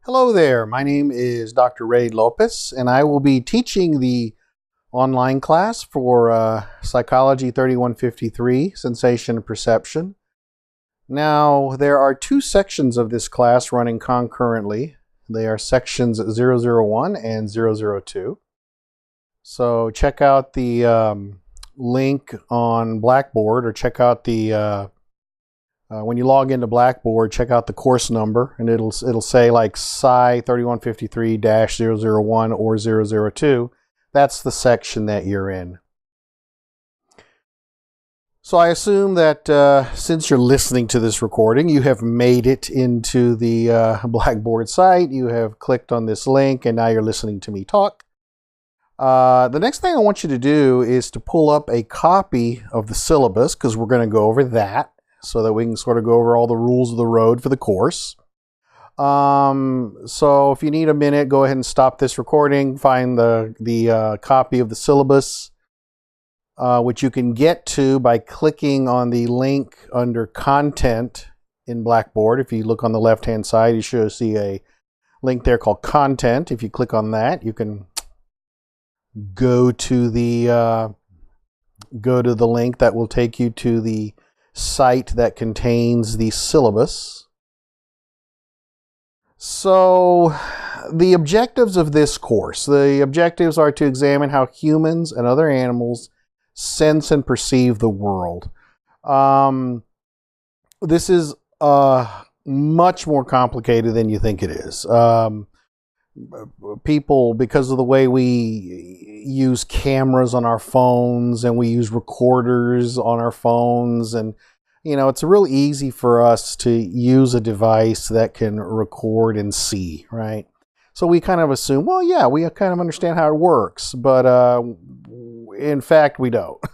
Hello there, my name is Dr. Ray Lopez, and I will be teaching the online class for Psychology 3153, Sensation and Perception. Now, there are two sections of this class running concurrently. They are sections 001 and 002. So check out the link on Blackboard, or check out the when you log into Blackboard, check out the course number, and it'll say like Psy 3153-001 or 002. That's the section that you're in. So I assume that since you're listening to this recording, you have made it into the Blackboard site. You have clicked on this link, and now you're listening to me talk. The next thing I want you to do is to pull up a copy of the syllabus, because we're going to go over that, so that we can sort of go over all the rules of the road for the course. So if you need a minute, go ahead and stop this recording, find the copy of the syllabus, which you can get to by clicking on the link under Content in Blackboard. If you look on the left-hand side, you should see a link there called Content. If you click on that, you can go to the link that will take you to the site that contains the syllabus. So the objectives of this course, the objectives are to examine how humans and other animals sense and perceive the world. This is much more complicated than you think it is. People, because of the way we use cameras on our phones and we use recorders on our phones, and it's real easy for us to use a device that can record and see, right? So we kind of assume, well, yeah, we kind of understand how it works, but in fact, we don't.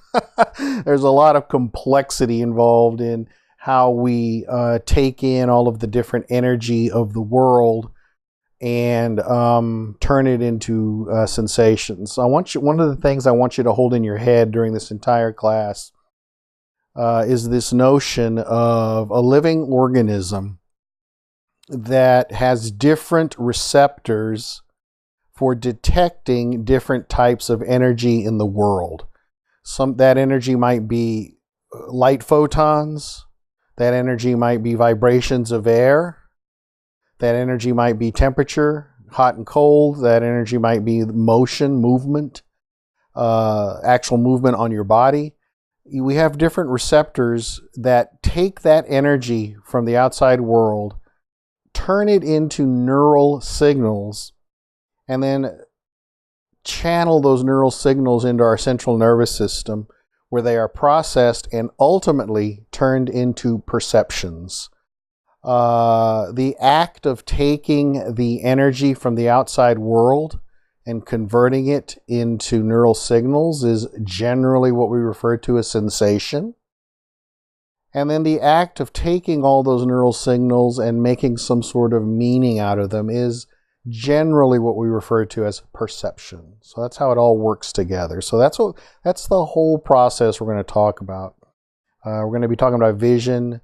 There's a lot of complexity involved in how we take in all of the different energy of the world and turn it into sensations. So one of the things I want you to hold in your head during this entire class is this notion of a living organism that has different receptors for detecting different types of energy in the world. That energy might be light photons, that energy might be vibrations of air, that energy might be temperature, hot and cold. That energy might be motion, movement, actual movement on your body. We have different receptors that take that energy from the outside world, turn it into neural signals, and then channel those neural signals into our central nervous system, where they are processed and ultimately turned into perceptions. The act of taking the energy from the outside world and converting it into neural signals is generally what we refer to as sensation. And then the act of taking all those neural signals and making some sort of meaning out of them is generally what we refer to as perception. So that's how it all works together. So that's the whole process we're going to talk about. We're going to be talking about vision,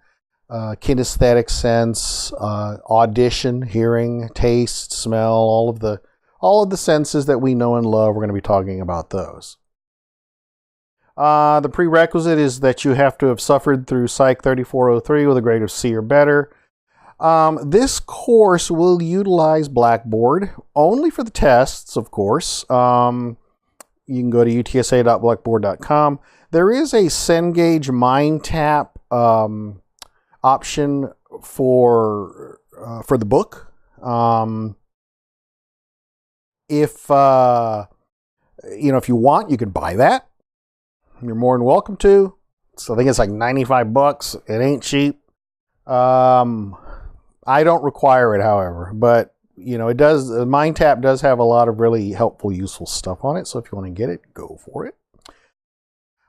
kinesthetic sense, audition, hearing, taste, smell, all of the senses that we know and love. We're going to be talking about those. The prerequisite is that you have to have suffered through Psych 3403 with a grade of C or better. This course will utilize Blackboard only for the tests, of course. You can go to utsa.blackboard.com. There is a Cengage Mind Tap option for the book. If you want, you can buy that. You're more than welcome to. So I think it's like $95. It ain't cheap. I don't require it, however, but it does. Mind Tap does have a lot of really helpful, useful stuff on it. So if you want to get it, go for it.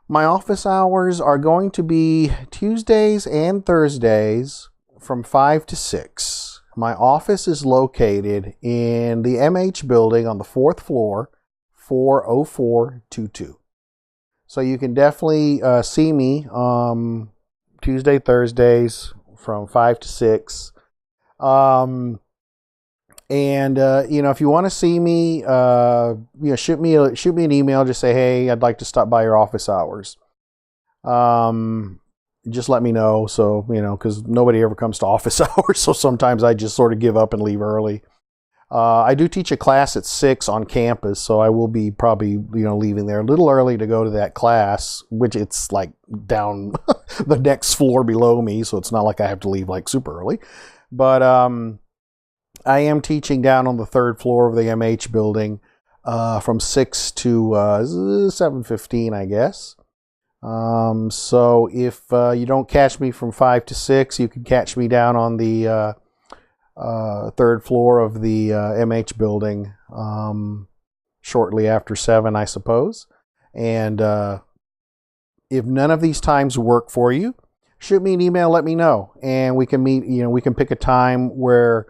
My office hours are going to be Tuesdays and Thursdays from 5 to 6. My office is located in the MH building on the 4th floor, 40422. So you can definitely see me Tuesday, Thursdays from 5 to 6. And if you want to see me, shoot me an email. Just say, hey, I'd like to stop by your office hours. Just let me know. So because nobody ever comes to office hours, so sometimes I just sort of give up and leave early. I do teach a class at 6 on campus, so I will be probably leaving there a little early to go to that class, which it's like down the next floor below me, so it's not like I have to leave like super early. But I am teaching down on the 3rd floor of the MH building from 6 to 7:15, I guess. So if you don't catch me from 5 to 6, you can catch me down on the 3rd floor of the MH building shortly after 7, I suppose. And if none of these times work for you, shoot me an email, let me know, and we can meet. We can pick a time where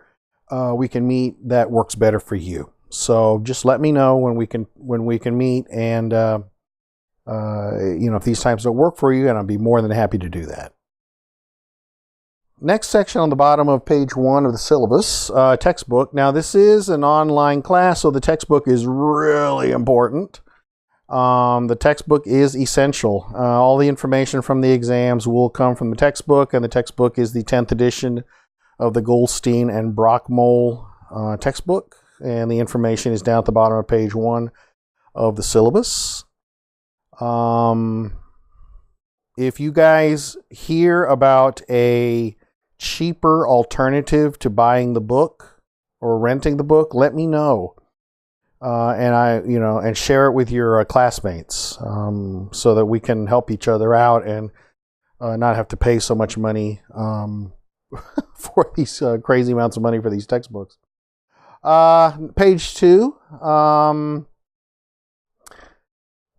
we can meet that works better for you. So just let me know when we can meet, and if these times don't work for you, and I'll be more than happy to do that. Next section on the bottom of page 1 of the syllabus, textbook. Now this is an online class, so the textbook is really important. The textbook is essential. All the information from the exams will come from the textbook, and the textbook is the 10th edition of the Goldstein and Brockmole textbook, and the information is down at the bottom of page 1 of the syllabus. If you guys hear about a cheaper alternative to buying the book or renting the book, let me know, and share it with your classmates, so that we can help each other out and not have to pay so much money for these crazy amounts of money for these textbooks. Page 2,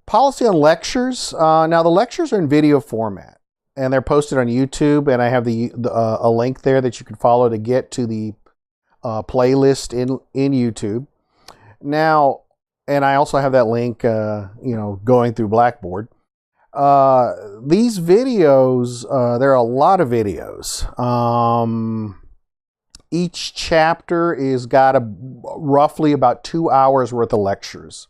policy on lectures. Now the lectures are in video format, and they're posted on YouTube, and I have a link there that you can follow to get to the playlist in YouTube. Now, and I also have that link, going through Blackboard. These videos, there are a lot of videos. Each chapter is got roughly about 2 hours worth of lectures.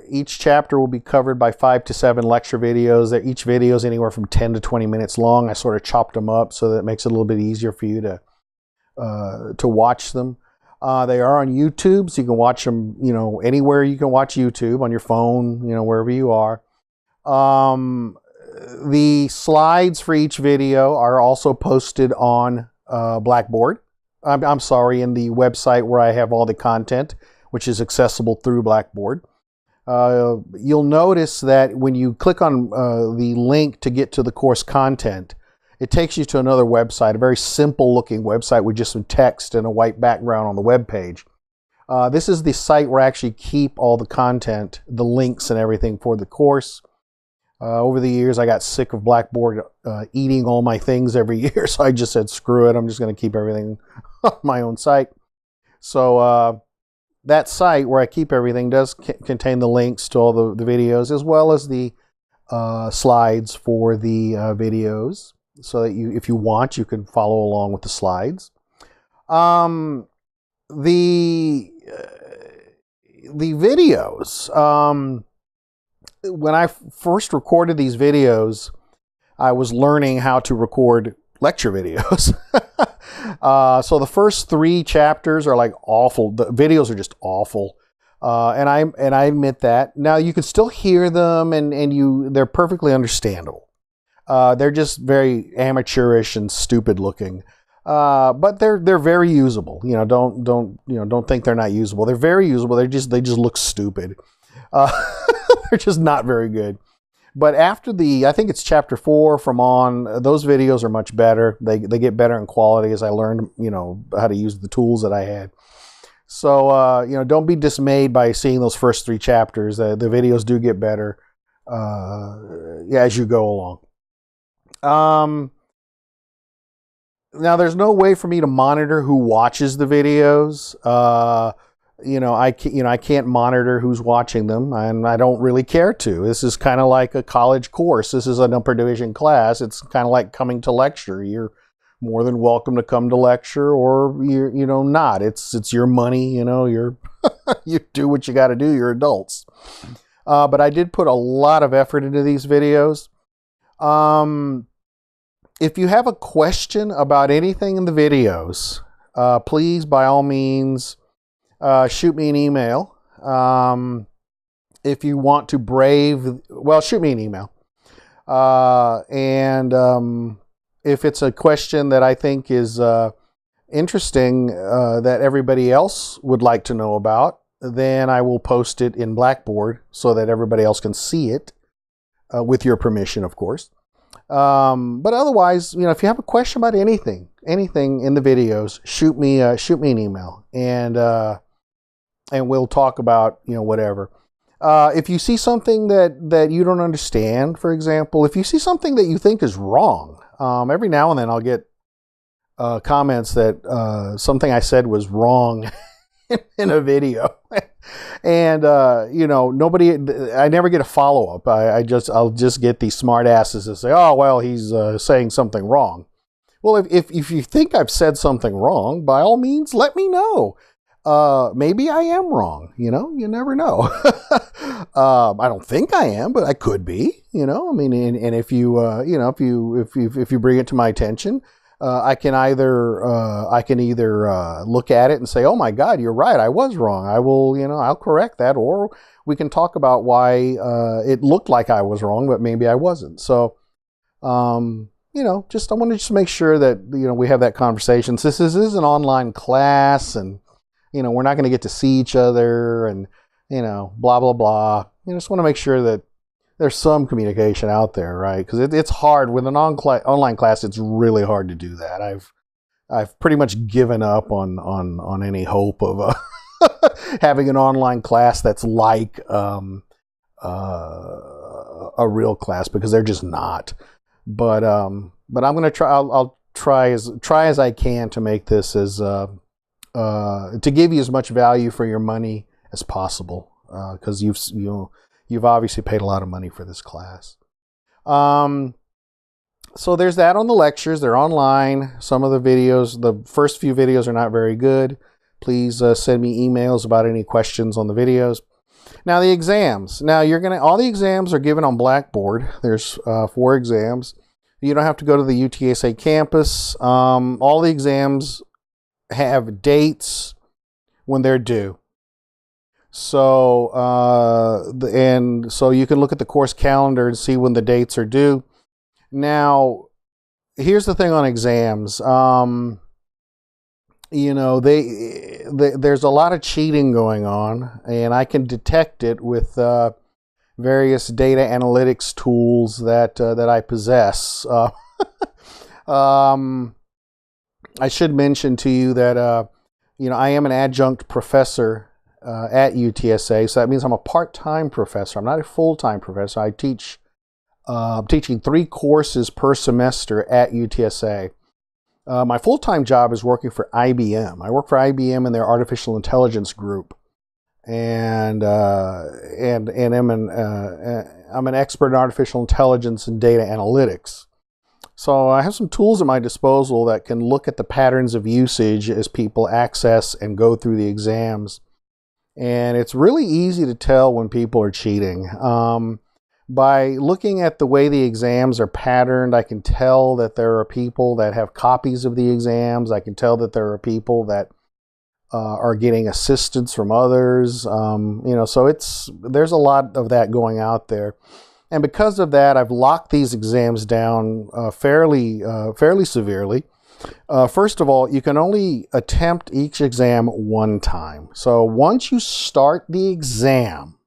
Each chapter will be covered by 5 to 7 lecture videos. Each video is anywhere from 10 to 20 minutes long. I sort of chopped them up so that it makes it a little bit easier for you to watch them. They are on YouTube, so you can watch them, anywhere you can watch YouTube, on your phone, wherever you are. The slides for each video are also posted on Blackboard. I'm sorry, in the website where I have all the content, which is accessible through Blackboard. You'll notice that when you click on the link to get to the course content, it takes you to another website, a very simple looking website with just some text and a white background on the web page. This is the site where I actually keep all the content, the links and everything for the course. Over the years, I got sick of Blackboard eating all my things every year, so I just said, screw it, I'm just going to keep everything on my own site. So that site where I keep everything does contain the links to all the videos, as well as the slides for the videos, so that if you want, you can follow along with the slides. The videos. When I first recorded these videos, I was learning how to record lecture videos. So the first 3 chapters are like awful. The videos are just awful. And I admit that. Now you can still hear them, and they're perfectly understandable. They're just very amateurish and stupid looking. But they're very usable. Don't think they're not usable. They're very usable. They just look stupid. They're just not very good. But after I think it's chapter 4 from on, those videos are much better. They get better in quality as I learned, how to use the tools that I had. So, don't be dismayed by seeing those first 3 chapters. The videos do get better as you go along. Now, there's no way for me to monitor who watches the videos. I can't monitor who's watching them, and I don't really care to. This is kind of like a college course. This is an upper division class. It's kind of like coming to lecture. You're more than welcome to come to lecture, or not. It's your money. You're you do what you got to do. You're adults. But I did put a lot of effort into these videos. If you have a question about anything in the videos, please, by all means, shoot me an email. If you want to shoot me an email. And if it's a question that I think is interesting, that everybody else would like to know about, then I will post it in Blackboard so that everybody else can see it, with your permission, of course. But otherwise, if you have a question about anything in the videos, shoot me an email, and we'll talk about, whatever. If you see something that you don't understand, for example, if you see something that you think is wrong, every now and then I'll get comments that something I said was wrong in a video. And I never get a follow-up. I'll just get these smart asses that say, oh, well, he's saying something wrong. Well, if you think I've said something wrong, by all means, let me know. Maybe I am wrong. You never know. I don't think I am, but I could be. And if you if you bring it to my attention, I can either look at it and say, oh my God, you're right, I was wrong. I will, I'll correct that, or we can talk about why it looked like I was wrong, but maybe I wasn't. So, I want to just make sure that we have that conversation. Since this is an online class, and we're not going to get to see each other, and blah blah blah. Just want to make sure that there's some communication out there, right? Because it's hard with an online class. It's really hard to do that. I've pretty much given up on any hope of having an online class that's like a real class, because they're just not. But I'm gonna try. I'll try as I can to make this as to give you as much value for your money as possible, because you've obviously paid a lot of money for this class. So there's that on the lectures. They're online. Some of the videos, the first few videos, are not very good. Please send me emails about any questions on the videos. Now the exams. Now all the exams are given on Blackboard. There's 4 exams. You don't have to go to the UTSA campus. All the exams have dates when they're due. So, so you can look at the course calendar and see when the dates are due. Now, here's the thing on exams. There's a lot of cheating going on, and I can detect it with various data analytics tools that I possess. I should mention to you that I am an adjunct professor at UTSA, so that means I'm a part-time professor. I'm not a full-time professor. I teach. I'm teaching 3 courses per semester at UTSA. My full-time job is working for IBM. I work for IBM in their artificial intelligence group, and I'm an expert in artificial intelligence and data analytics. So I have some tools at my disposal that can look at the patterns of usage as people access and go through the exams. And it's really easy to tell when people are cheating. By looking at the way the exams are patterned, I can tell that there are people that have copies of the exams. I can tell that there are people that are getting assistance from others. So there's a lot of that going out there. And because of that, I've locked these exams down fairly severely. First of all, you can only attempt each exam one time. So once you start the exam,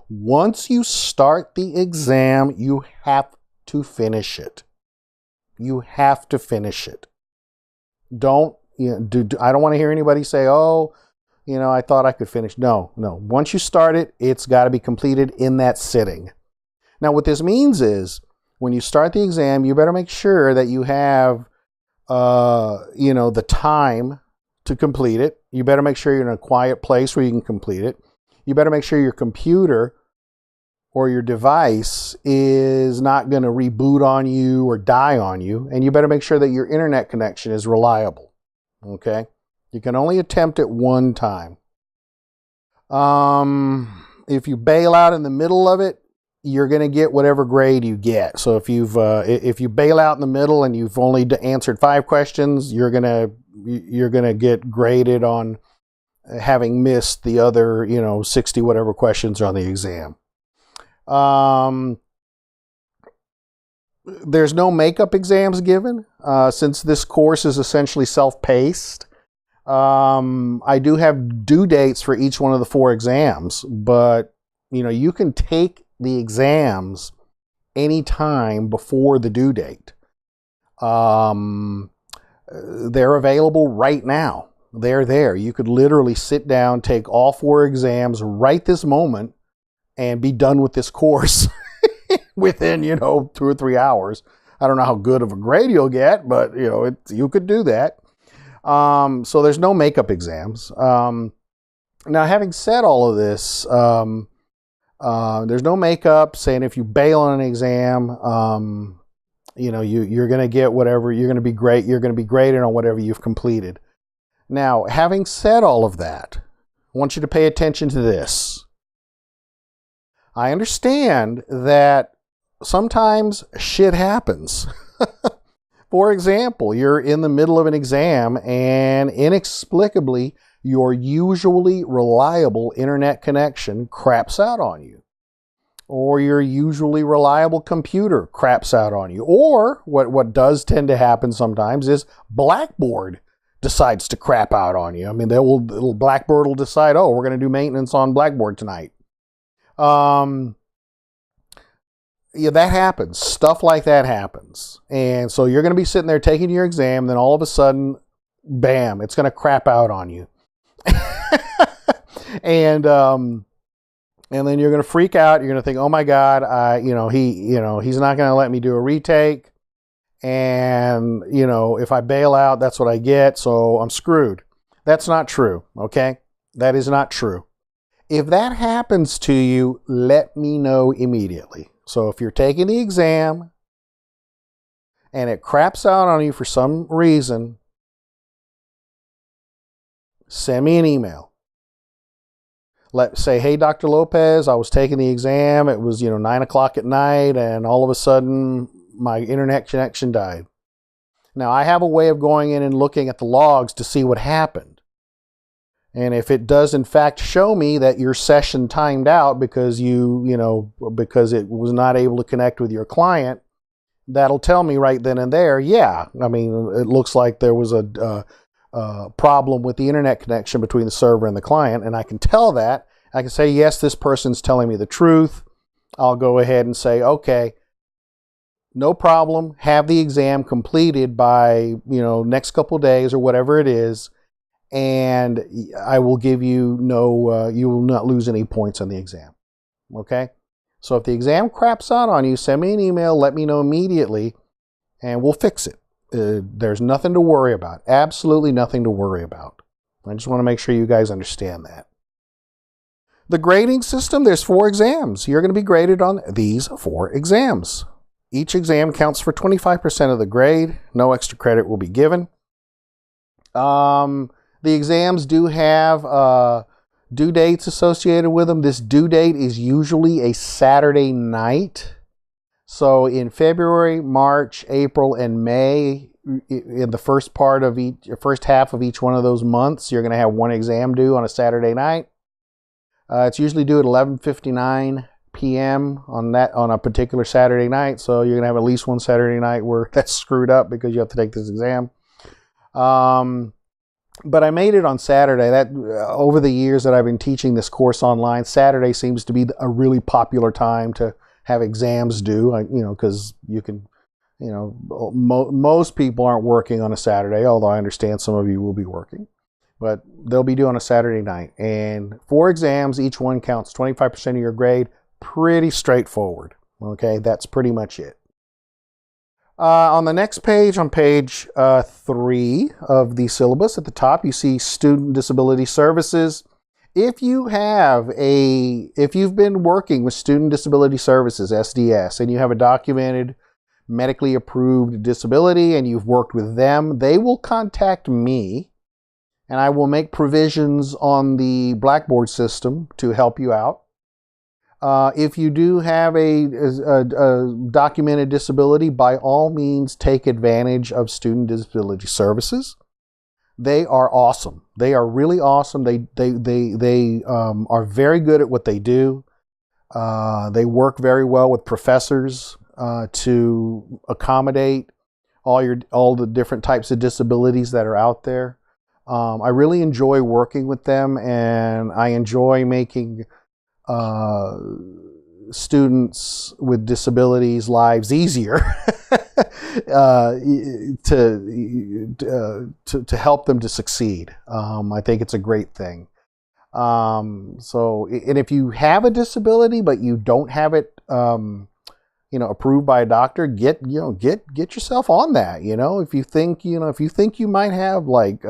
you have to finish it. You have to finish it. I don't want to hear anybody say, oh, I thought I could finish. No. Once you start it, it's got to be completed in that sitting. Now, what this means is when you start the exam, you better make sure that you have, the time to complete it. You better make sure you're in a quiet place where you can complete it. You better make sure your computer or your device is not going to reboot on you or die on you, and you better make sure that your internet connection is reliable. Okay? You can only attempt it one time. If you bail out in the middle of it, you're going to get whatever grade you get. So if you bail out in the middle and you've only answered 5 questions, you're going to get graded on having missed the other, 60 whatever questions on the exam. There's no makeup exams given, since this course is essentially self-paced. I do have due dates for each one of the 4 exams, but you can take the exams anytime before the due date. They're available right now. They're there. You could literally sit down, take all 4 exams right this moment, and be done with this course within, 2 or 3 hours. I don't know how good of a grade you'll get, but, you could do that. So there's no makeup exams. Now, having said all of this, there's no makeup saying if you bail on an exam, you're going to get whatever, you're going to be great. You're going to be graded on whatever you've completed. Now, having said all of that, I want you to pay attention to this. I understand that sometimes shit happens. For example, you're in the middle of an exam and inexplicably your usually reliable internet connection craps out on you. Or your usually reliable computer craps out on you. Or what does tend to happen sometimes is Blackboard decides to crap out on you. I mean, Blackboard will decide, we're going to do maintenance on Blackboard tonight. Yeah, that happens. Stuff like that happens. And so you're going to be sitting there taking your exam, then all of a sudden, bam, it's going to crap out on you. And then you're going to freak out. You're going to think, oh my God, he's not going to let me do a retake. And, if I bail out, that's what I get. So I'm screwed. That's not true. Okay. That is not true. If that happens to you, let me know immediately. So if you're taking the exam and it craps out on you for some reason, send me an email. Say, hey, Dr. Lopez, I was taking the exam. It was, 9 o'clock at night, and all of a sudden my internet connection died. Now, I have a way of going in and looking at the logs to see what happened. And if it does, in fact, show me that your session timed out because because it was not able to connect with your client, that'll tell me right then and there, yeah, I mean, it looks like there was a problem with the internet connection between the server and the client, and I can tell that. I can say, yes, this person's telling me the truth. I'll go ahead and say, okay, no problem. Have the exam completed by, next couple days or whatever it is. And I will give you you will not lose any points on the exam. Okay? So if the exam craps out on you, send me an email, let me know immediately, and we'll fix it. There's nothing to worry about. Absolutely nothing to worry about. I just want to make sure you guys understand that. The grading system, there's 4 exams. You're going to be graded on these 4 exams. Each exam counts for 25% of the grade. No extra credit will be given. The exams do have due dates associated with them. This due date is usually a Saturday night. So in February, March, April, and May, in the first half of each one of those months, you're going to have 1 exam due on a Saturday night. It's usually due at 11:59 p.m. on a particular Saturday night. So you're going to have at least 1 Saturday night where that's screwed up because you have to take this exam. But I made it on Saturday. That over the years that I've been teaching this course online, Saturday seems to be a really popular time to have exams due. Because you can, most people aren't working on a Saturday, although I understand some of you will be working. But they'll be due on a Saturday night. And 4 exams, each one counts 25% of your grade. Pretty straightforward. Okay, that's pretty much it. On the next page, on page 3 of the syllabus, at the top, you see Student Disability Services. If you've been working with Student Disability Services, SDS, and you have a documented medically approved disability and you've worked with them, they will contact me and I will make provisions on the Blackboard system to help you out. If you do have a documented disability, by all means take advantage of Student Disability Services. They are awesome. They are really awesome. They are very good at what they do. They work very well with professors to accommodate all the different types of disabilities that are out there. I really enjoy working with them, and I enjoy making students with disabilities' lives easier to help them to succeed. I think it's a great thing. And if you have a disability but you don't have it, approved by a doctor, get yourself on that. If you think you might have like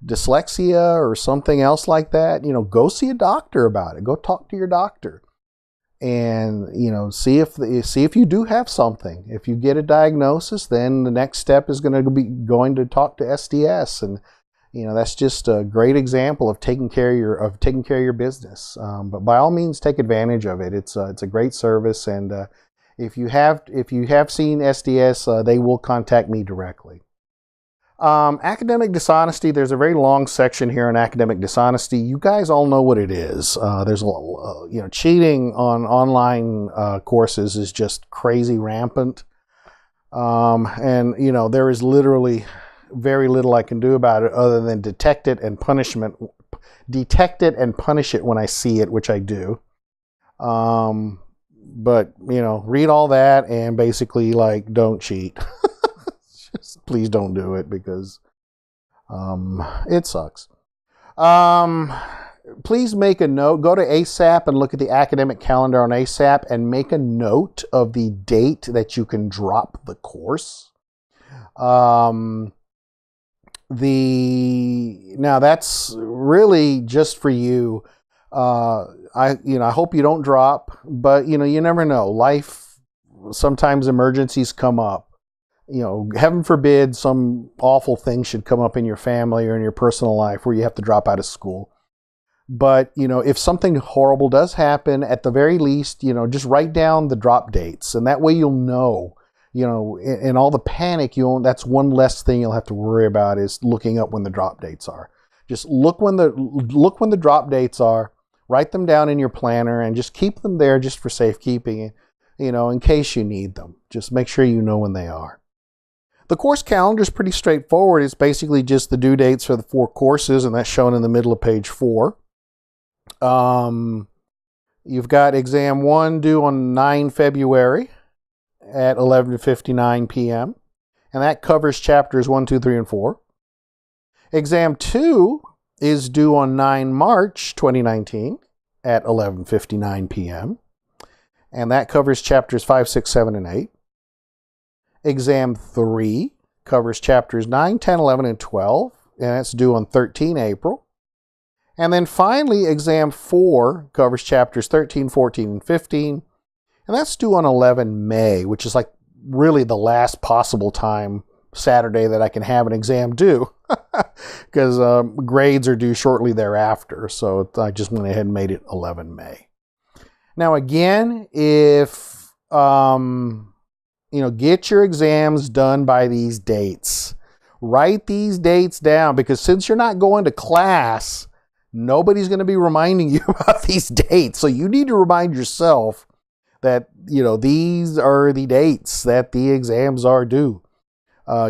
dyslexia or something else like that, go see a doctor about it. Go talk to your doctor. And see if you do have something. If you get a diagnosis, then the next step is going to be going to talk to SDS, and that's just a great example of taking care of your business. But by all means, take advantage of it. It's a great service, and if you have seen SDS, they will contact me directly. Academic dishonesty, there's a very long section here on academic dishonesty. You guys all know what it is. There's cheating on online courses is just crazy rampant. And there is literally very little I can do about it other than detect it and punish it when I see it, which I do. But read all that and basically don't cheat. Just please don't do it because it sucks. Please make a note. Go to ASAP and look at the academic calendar on ASAP and make a note of the date that you can drop the course. Now that's really just for you. I hope you don't drop, but you never know. Life, sometimes emergencies come up. Heaven forbid some awful thing should come up in your family or in your personal life where you have to drop out of school. But, if something horrible does happen, at the very least, just write down the drop dates. And that way you'll know, in all the panic, that's one less thing you'll have to worry about is looking up when the drop dates are. Just look when the drop dates are, write them down in your planner, and just keep them there just for safekeeping, in case you need them. Just make sure you know when they are. The course calendar is pretty straightforward. It's basically just the due dates for the 4 courses, and that's shown in the middle of page 4. You've got exam 1 due on 9 February at 11:59 p.m., and that covers chapters 1, 2, 3, and 4. Exam 2 is due on 9 March 2019 at 11:59 p.m., and that covers chapters 5, 6, 7, and 8. Exam 3 covers chapters 9, 10, 11, and 12, and that's due on 13 April. And then finally, exam 4 covers chapters 13, 14, and 15, and that's due on 11 May, which is really the last possible time Saturday that I can have an exam due, because grades are due shortly thereafter, so I just went ahead and made it 11 May. Now again, if get your exams done by these dates. Write these dates down, because since you're not going to class, nobody's going to be reminding you about these dates. So you need to remind yourself that, these are the dates that the exams are due.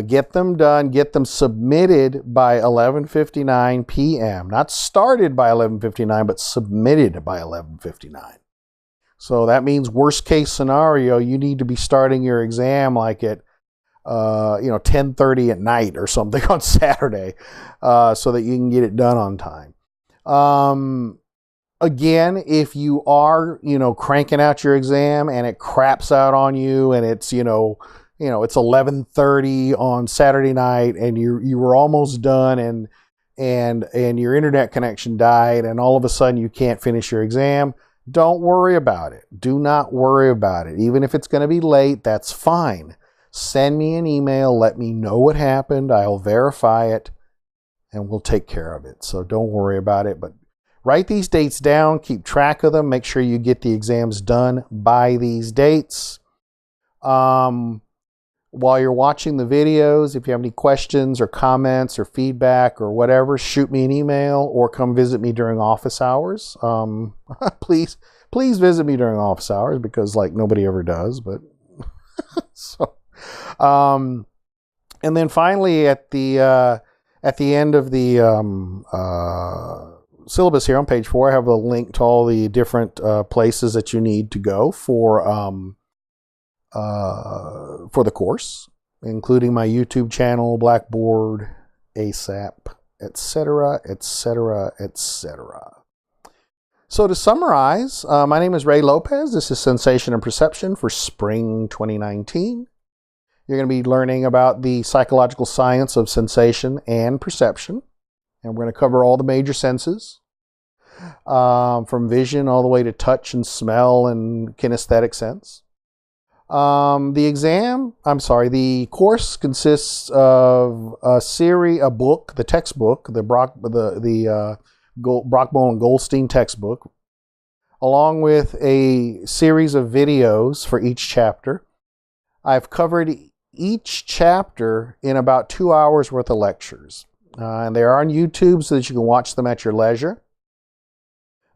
Get them done, get them submitted by 11:59 p.m. Not started by 11:59, but submitted by 11:59. So that means worst case scenario, you need to be starting your exam at 10:30 at night or something on Saturday, so that you can get it done on time. Again, if you are, cranking out your exam and it craps out on you and it's, it's 11:30 on Saturday night and you were almost done and and your internet connection died and all of a sudden you can't finish your exam, don't worry about it. Do not worry about it. Even if it's going to be late, that's fine. Send me an email. Let me know what happened. I'll verify it and we'll take care of it. So don't worry about it. But write these dates down. Keep track of them. Make sure you get the exams done by these dates. While you're watching the videos, if you have any questions or comments or feedback or whatever, shoot me an email or come visit me during office hours. Please visit me during office hours because like nobody ever does. But so, and then finally at the end of the syllabus here on page 4, I have a link to all the different places that you need to go for the course, including my YouTube channel, Blackboard, ASAP, etc., etc., etc. So to summarize, my name is Ray Lopez. This is Sensation and Perception for Spring 2019. You're going to be learning about the psychological science of sensation and perception. And we're going to cover all the major senses, from vision all the way to touch and smell and kinesthetic sense. The course consists of a book, the textbook, the Brockbone and Goldstein textbook, along with a series of videos for each chapter. I've covered each chapter in about 2 hours worth of lectures. And they are on YouTube so that you can watch them at your leisure.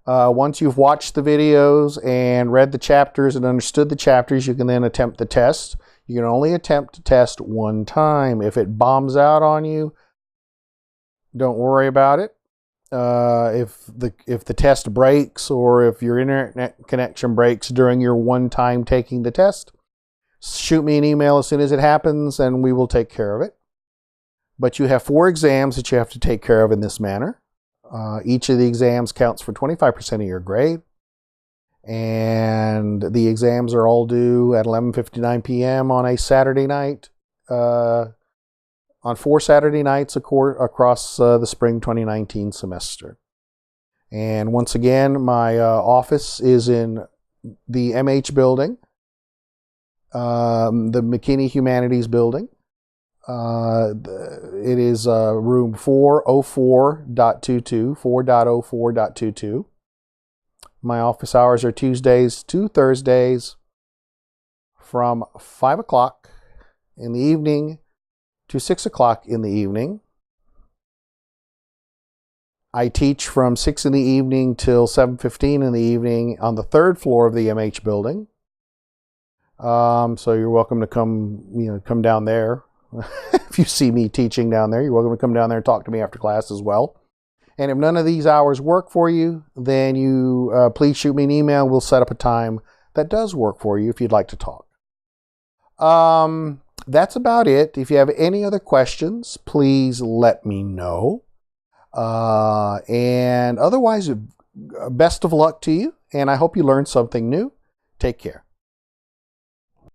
Once you've watched the videos and read the chapters and understood the chapters, you can then attempt the test. You can only attempt to test one time. If it bombs out on you, don't worry about it. If the test breaks or if your internet connection breaks during your one time taking the test, shoot me an email as soon as it happens and we will take care of it. But you have 4 exams that you have to take care of in this manner. Each of the exams counts for 25% of your grade. And the exams are all due at 11:59 p.m. on a Saturday night, on 4 Saturday nights across the spring 2019 semester. And once again, my office is in the MH building, the McKinney Humanities building. It is room 404.22, 4.04.22. My office hours are Tuesdays to Thursdays from 5 o'clock in the evening to 6 o'clock in the evening. I teach from 6 in the evening till 7:15 in the evening on the 3rd floor of the MH building. So you're welcome to come down there. If you see me teaching down there, you're welcome to come down there and talk to me after class as well. And if none of these hours work for you, then you please shoot me an email. We'll set up a time that does work for you if you'd like to talk. That's about it. If you have any other questions, please let me know. And otherwise, best of luck to you. And I hope you learned something new. Take care.